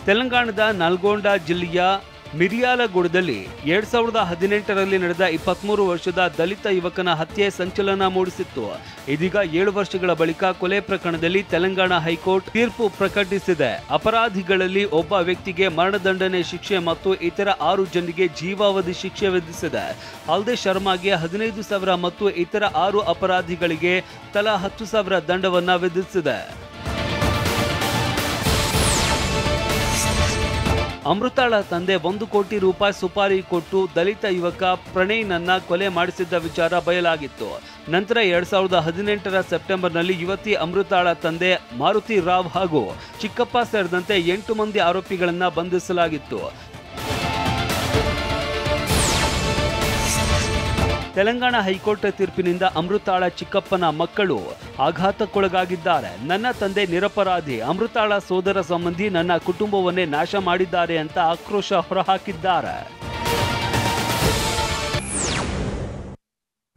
ತೆಲಂಗಾಣದ ನಲ್ಗೊಂಡ ಜಿಲ್ಲೆಯ ಮಿರಿಯಾಲಗೂಡದಲ್ಲಿ 2018ರಲ್ಲಿ ನಡೆದ 23 ವರ್ಷದ ದಲಿತ ಯುವಕನ ಹತ್ಯೆ ಸಂಚಲನ ಮೂಡಿಸಿತ್ತು. ಇದೀಗ 7 ವರ್ಷಗಳ ಬಳಿಕ ಕೊಲೆ ಪ್ರಕರಣದಲ್ಲಿ ತೆಲಂಗಾಣ ಹೈಕೋರ್ಟ್ ತೀರ್ಪು ಪ್ರಕಟಿಸಿದೆ. ಅಪರಾಧಿಗಳಲ್ಲಿ ಒಬ್ಬ ವ್ಯಕ್ತಿಗೆ ಮರಣದಂಡನೆ ಶಿಕ್ಷೆ ಮತ್ತು ಇತರ 6 ಜನರಿಗೆ ಜೀವಾವಧಿ ಶಿಕ್ಷೆ ವಿಧಿಸಿದೆ. ಅಲ್ಲದೆ ಶರ್ಮಾಗೆ 15,000 ಮತ್ತು ಇತರ 6 ಅಪರಾಧಿಗಳಿಗೆ ತಲಾ 10,000 ದಂಡವನ್ನ ವಿಧಿಸಿದೆ. ಅಮೃತಾಳ ತಂದೆ 1 ಕೋಟಿ ರೂಪಾಯಿ ಸುಪಾರಿ ಕೊಟ್ಟು ದಲಿತ ಯುವಕ ಪ್ರಣಯ್ನನ್ನ ಕೊಲೆ ಮಾಡಿಸಿದ್ದ ವಿಚಾರ ಬಯಲಾಗಿತ್ತು. ನಂತರ 2018ರ ಸೆಪ್ಟೆಂಬರ್ನಲ್ಲಿ ಯುವತಿ ಅಮೃತಾಳ ತಂದೆ ಮಾರುತಿ ರಾವ್ ಹಾಗೂ ಚಿಕ್ಕಪ್ಪ ಸೇರಿದಂತೆ 8 ಮಂದಿ ಆರೋಪಿಗಳನ್ನ ಬಂಧಿಸಲಾಗಿತ್ತು. ತೆಲಂಗಾಣ ಹೈಕೋರ್ಟ್ ತೀರ್ಪಿನಿಂದ ಅಮೃತಾಳ ಚಿಕ್ಕಪ್ಪನ ಮಕ್ಕಳು ಆಘಾತಕ್ಕೊಳಗಾಗಿದ್ದಾರೆ. ನನ್ನ ತಂದೆ ನಿರಪರಾಧಿ, ಅಮೃತಾಳ ಸೋದರ ಸಂಬಂಧಿ ನನ್ನ ಕುಟುಂಬವನ್ನೇ ನಾಶ ಮಾಡಿದ್ದಾರೆ ಅಂತ ಆಕ್ರೋಶ ಹೊರಹಾಕಿದ್ದಾರೆ.